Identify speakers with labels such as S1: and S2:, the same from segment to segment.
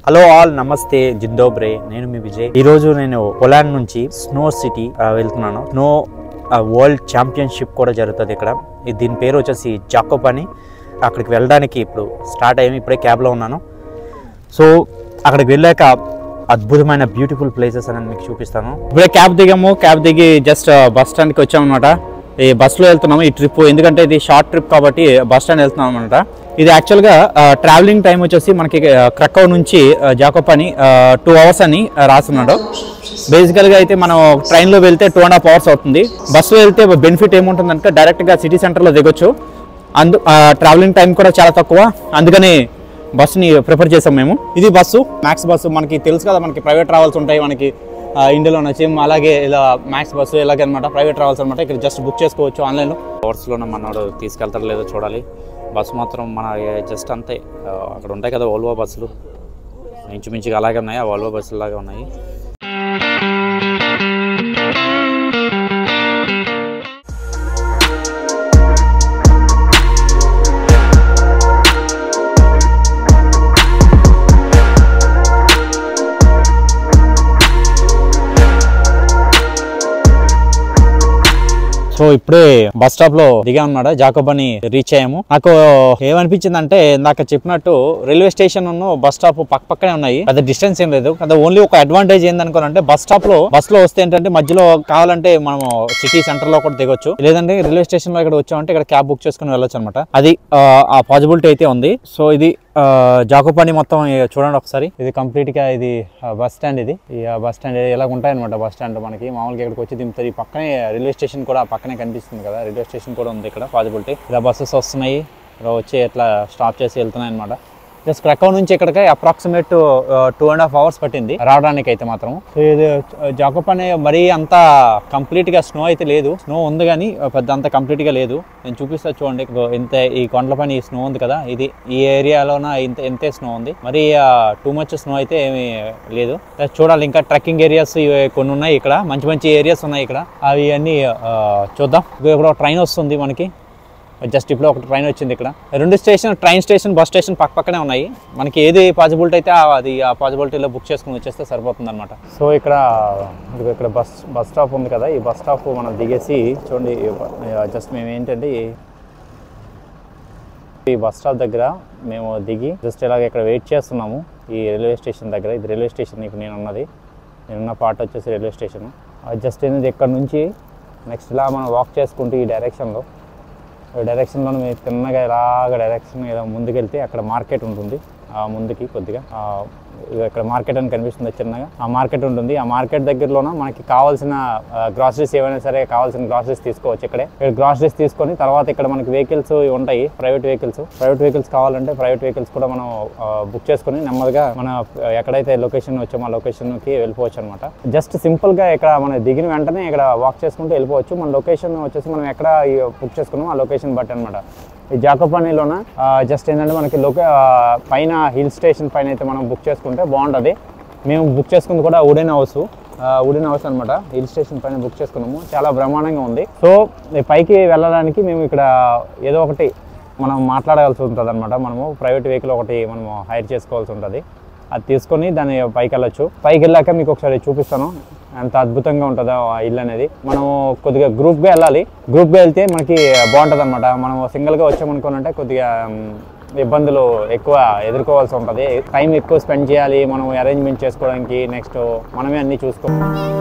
S1: Hello all నమస్తే జిందోబ్రే నేను మీ విజయ్ ఈ రోజు నేను పోలాండ్ నుంచి స్నో సిటీ వెళ్తున్నాను స్నో వరల్డ్ ఛాంపియన్షిప్ కూడా జరుగుతుంది ఇక్కడ దీని పేరు వచ్చేసి జాకోబ్ అని అక్కడికి వెళ్ళడానికి ఇప్పుడు స్టార్ట్ అయ్యాము ఇప్పుడే క్యాబ్లో ఉన్నాను సో అక్కడికి వెళ్ళాక అద్భుతమైన బ్యూటిఫుల్ ప్లేసెస్ అని మీకు చూపిస్తాను ఇప్పుడే క్యాబ్ దిగాము క్యాబ్ దిగి జస్ట్ బస్ స్టాండ్కి వచ్చామన్నమాట ఈ బస్సులో వెళ్తున్నాము ఈ ట్రిప్ ఎందుకంటే ఇది షార్ట్ ట్రిప్ కాబట్టి బస్ స్టాండ్ వెళ్తున్నాం అనమాట ఇది యాక్చువల్గా ట్రావెలింగ్ టైం వచ్చేసి మనకి క్రకౌ నుంచి జాకోబ్ అని 2 hours అని రాస్తున్నాడు బేసికల్గా అయితే మనం ట్రైన్లో వెళ్తే 2.5 hours అవుతుంది బస్సులో వెళ్తే బెనిఫిట్ ఏముంటుందంటే డైరెక్ట్గా సిటీ సెంటర్లో దిగొచ్చు ట్రావెలింగ్ టైం కూడా చాలా తక్కువ అందుకని బస్సుని ప్రిఫర్ చేసాం మేము ఇది బస్సు మ్యాక్స్ బస్సు మనకి తెలుసు కదా మనకి ప్రైవేట్ ట్రావెల్స్ ఉంటాయి మనకి ఇండియాలో నచ్చేం అలాగే ఇలా మ్యాక్స్ బస్సు ఇలాగే అనమాట ప్రైవేట్ ట్రావెల్స్ అనమాట ఇక్కడ జస్ట్ బుక్ చేసుకోవచ్చు ఆన్లైన్లో అవర్స్లోనే మనోడు తీసుకెళ్తారో లేదో చూడాలి బస్సు మాత్రం మన జస్ట్ అంతే అక్కడ ఉంటాయి కదా ఓల్వో బస్సులు ఇంచుమించుగా అలాగే ఉన్నాయి ఆ ఓల్వో బస్సులు లాగా ఉన్నాయి సో ఇప్పుడే బస్ స్టాప్ లో దిగాం అన్నమాట జాకోబ్ అని రీచ్ అయ్యాము నాకు ఏమనిపించింది అంటే ఇందాక చెప్పినట్టు రైల్వే స్టేషన్ బస్ స్టాప్ పక్కనే ఉన్నాయి పెద్ద డిస్టెన్స్ ఏం లేదు కదా ఓన్లీ ఒక అడ్వాంటేజ్ ఏందనుకోనంటే బస్ స్టాప్ లో బస్ లో వస్తే ఏంటంటే మధ్యలో కావాలంటే మనం సిటీ సెంటర్ లో కూడా దిగొచ్చు లేదంటే రైల్వే స్టేషన్ లో ఇక్కడ వచ్చామంటే ఇక్కడ క్యాబ్ బుక్ చేసుకుని వెళ్ళొచ్చు అనమాట అది ఆ పాసిబిలిటీ అయితే ఉంది సో ఇది జాకోబ్ అని మొత్తం చూడండి ఒకసారి ఇది కంప్లీట్ గా ఇది బస్ స్టాండ్ ఇది ఈ బస్ స్టాండ్ ఇలా ఉంటాయన్నమాట బస్ స్టాండ్ మనకి మామూలుగా ఇక్కడికి వచ్చి దింపుతారు ఈ పక్కనే రైల్వే స్టేషన్ కూడా పక్కనే కనిపిస్తుంది కదా రైల్వే స్టేషన్ కూడా ఉంది ఇక్కడ పాసిబిలిటీ ఇలా బస్సెస్ వస్తున్నాయి ఇలా వచ్చి ఇట్లా స్టాప్ చేసి వెళ్తున్నాయి అనమాట జస్ట్ క్రకౌ నుంచి ఇక్కడికి అప్రాక్సిమేట్ 2.5 hours పట్టింది రావడానికి అయితే మాత్రం ఇది జాకోబ్ అనే మరీ అంత కంప్లీట్ గా స్నో అయితే లేదు స్నో ఉంది కానీ పెద్ద అంత కంప్లీట్ గా లేదు నేను చూపిస్తా చూడండి ఇంత ఈ కొండల పైన ఈ స్నో ఉంది కదా ఇది ఈ ఏరియాలోన ఇంతే స్నో ఉంది మరి టూ మచ్ స్నో అయితే ఏమీ లేదు చూడాలి ఇంకా ట్రెక్కింగ్ ఏరియాస్ కొన్ని ఉన్నాయి ఇక్కడ మంచి మంచి ఏరియాస్ ఉన్నాయి ఇక్కడ అవి అన్ని చూద్దాం ఇక్కడ ట్రైన్ వస్తుంది మనకి జస్ట్ ఇప్పుడు ఒక ట్రైన్ వచ్చింది ఇక్కడ రెండు ట్రైన్ స్టేషన్ బస్ స్టేషన్ పక్కనే ఉన్నాయి మనకి ఏది పాసిబిలిటీ అయితే అది ఆ పాసిబిలిటీలో బుక్ చేసుకుని వచ్చేస్తే సరిపోతుంది అనమాట సో ఇక్కడ బస్ స్టాప్ ఉంది కదా ఈ బస్ స్టాప్ మనం దిగేసి చూడండి జస్ట్ మేము ఏంటంటే ఈ బస్ స్టాప్ దగ్గర మేము దిగి జస్ట్ ఇలాగ ఇక్కడ వెయిట్ చేస్తున్నాము ఈ రైల్వే స్టేషన్ దగ్గర ఇది రైల్వే స్టేషన్ ఇప్పుడు నేనున్న పార్ట్ వచ్చేసి రైల్వే స్టేషన్ జస్ట్ ఏంటంటే ఇక్కడ నుంచి నెక్స్ట్ ఇలా మనం వాక్ చేసుకుంటూ ఈ డైరెక్షన్లో మేము తిన్నగా ఇలాగ డైరెక్షన్ ఏదో ముందుకెళ్తే అక్కడ మార్కెట్ ఉంటుంది ముందుకి కొద్దిగా ఇక్కడ మార్కెట్ అని కనిపిస్తుంది చిన్నగా ఆ మార్కెట్ ఉంటుంది ఆ మార్కెట్ దగ్గరలోన మనకి కావాల్సిన గ్రాసరీస్ ఏవైనా సరే కావాల్సిన గ్రాసరీస్ తీసుకోవచ్చు ఇక్కడ గ్రాసరీస్ తీసుకొని తర్వాత ఇక్కడ మనకి వెహికల్స్ ఉంటాయి ప్రైవేట్ వెహికల్స్ కావాలంటే ప్రైవేట్ వెహికల్స్ కూడా మనం బుక్ చేసుకొని నెమ్మదిగా మన ఎక్కడైతే లొకేషన్ వచ్చామో ఆ లొకేషన్కి వెళ్ళిపోవచ్చు అనమాట జస్ట్ సింపుల్ గా ఇక్కడ మనం దిగిన వెంటనే ఇక్కడ వాక్ చేసుకుంటూ వెళ్ళిపోవచ్చు మన లొకేషన్ వచ్చేసి మనం ఎక్కడ బుక్ చేసుకున్నాం ఆ లొకేషన్ బట్టి అనమాట ఈ జాకోబ్ అనిలోన జస్ట్ ఏంటంటే మనకి పైన హిల్ స్టేషన్ పైన అయితే మనం బుక్ చేసుకుంటే బాగుంటుంది మేము బుక్ చేసుకుంది కూడా వుడెన్ హౌస్ అనమాట హిల్ స్టేషన్ పైన బుక్ చేసుకున్నాము చాలా బ్రహ్మాండంగా ఉంది సో పైకి వెళ్ళడానికి మేము ఇక్కడ ఏదో ఒకటి మనం మాట్లాడాల్సి ఉంటుంది అనమాట మనము ప్రైవేట్ వెహికల్ ఒకటి మనము హైర్ చేసుకోవాల్సి ఉంటుంది అది తీసుకొని దాన్ని పైకి వెళ్ళొచ్చు పైకి వెళ్ళాక మీకు ఒకసారి చూపిస్తాను ఎంత అద్భుతంగా ఉంటుందో ఆ ఇల్లు అనేది మనము కొద్దిగా గ్రూప్గా వెళ్ళాలి గ్రూప్గా వెళ్తే మనకి బాగుంటుంది అనమాట మనం సింగిల్గా వచ్చామనుకోనంటే కొద్దిగా ఇబ్బందులు ఎక్కువ ఎదుర్కోవాల్సి ఉంటుంది టైం ఎక్కువ స్పెండ్ చేయాలి మనం అరేంజ్మెంట్ చేసుకోవడానికి నెక్స్ట్ మనమే అన్నీ చూసుకోవాలి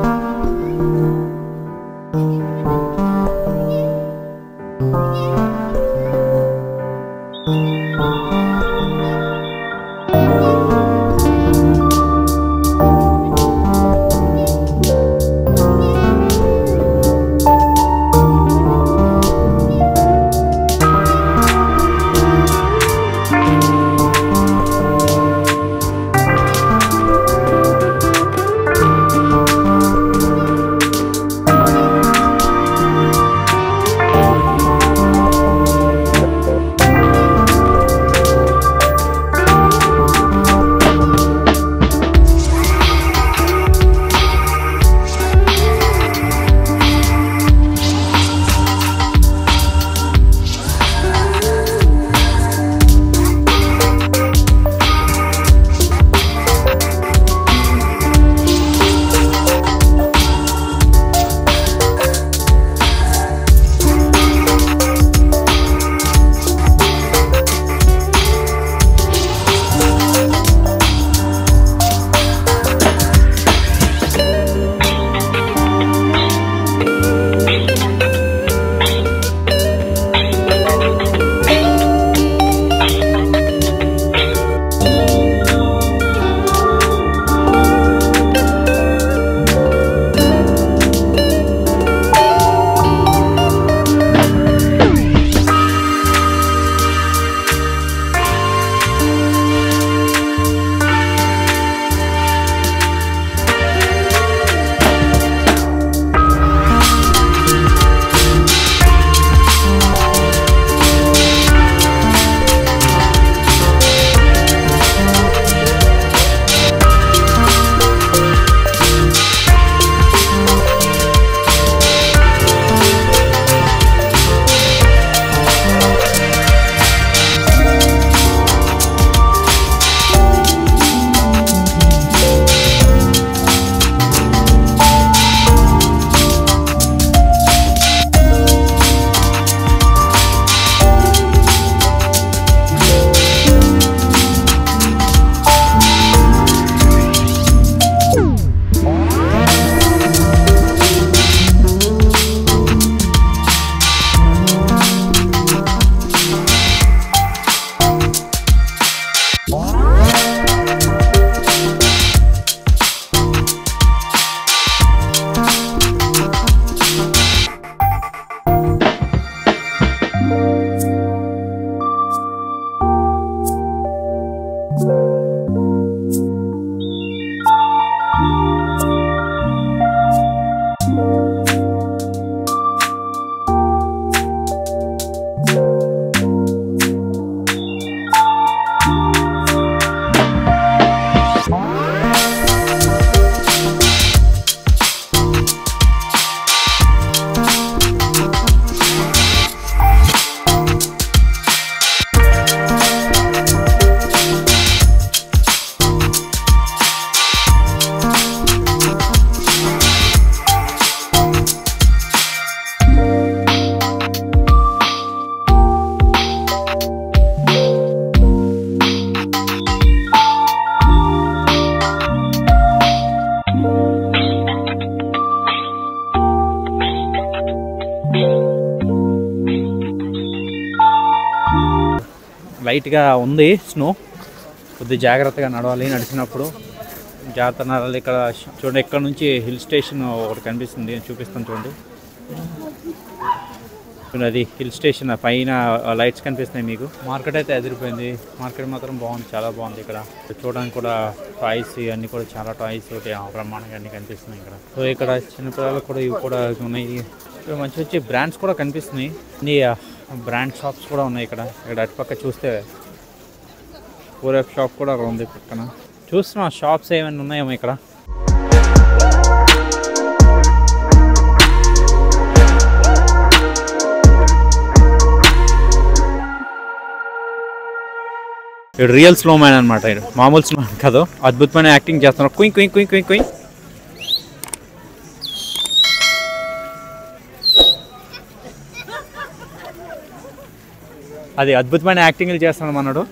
S1: లైట్గా ఉంది స్నో, కొద్దిగా జాగ్రత్తగా నడవాలి. నడిచినప్పుడు జాగ్రత్త నడవాలి. ఇక్కడ చూడండి, ఇక్కడ నుంచి హిల్ స్టేషన్ ఒకటి కనిపిస్తుంది, చూపిస్తాను చూడండి. అది హిల్ స్టేషన్ పైన లైట్స్ కనిపిస్తున్నాయి మీకు. మార్కెట్ అయితే ఎదిరిపోయింది, మార్కెట్ మాత్రం బాగుంది, చాలా బాగుంది. ఇక్కడ చూడడానికి కూడా టాయ్స్ ఇవన్నీ కూడా చాలా టాయ్స్ బ్రహ్మాండంగా అన్నీ కనిపిస్తున్నాయి ఇక్కడ. సో ఇక్కడ చిన్నపిల్లలకు కూడా ఇవి కూడా ఉన్నాయి. ఇక్కడ మంచి మంచి బ్రాండ్స్ కూడా కనిపిస్తున్నాయి, అన్ని బ్రాండ్ షాప్స్ కూడా ఉన్నాయి ఇక్కడ. ఇక్కడ అటుపక్క చూస్తే పూరఫ్ షాప్ కూడా అక్కడ ఉంది పక్కన. చూస్తున్నాం షాప్స్ ఏమైనా ఉన్నాయేమో ఇక్కడ. ఇక్కడ రియల్ స్లో మ్యాన్ అనమాట, ఇది మామూలు స్లో మ్యాన్ కాదు, అద్భుతమైన యాక్టింగ్ చేస్తున్నారు. Qing Qing Qing Qing Qing. అది అద్భుతమైన యాక్టింగ్లు చేస్తున్నాడు మనడు.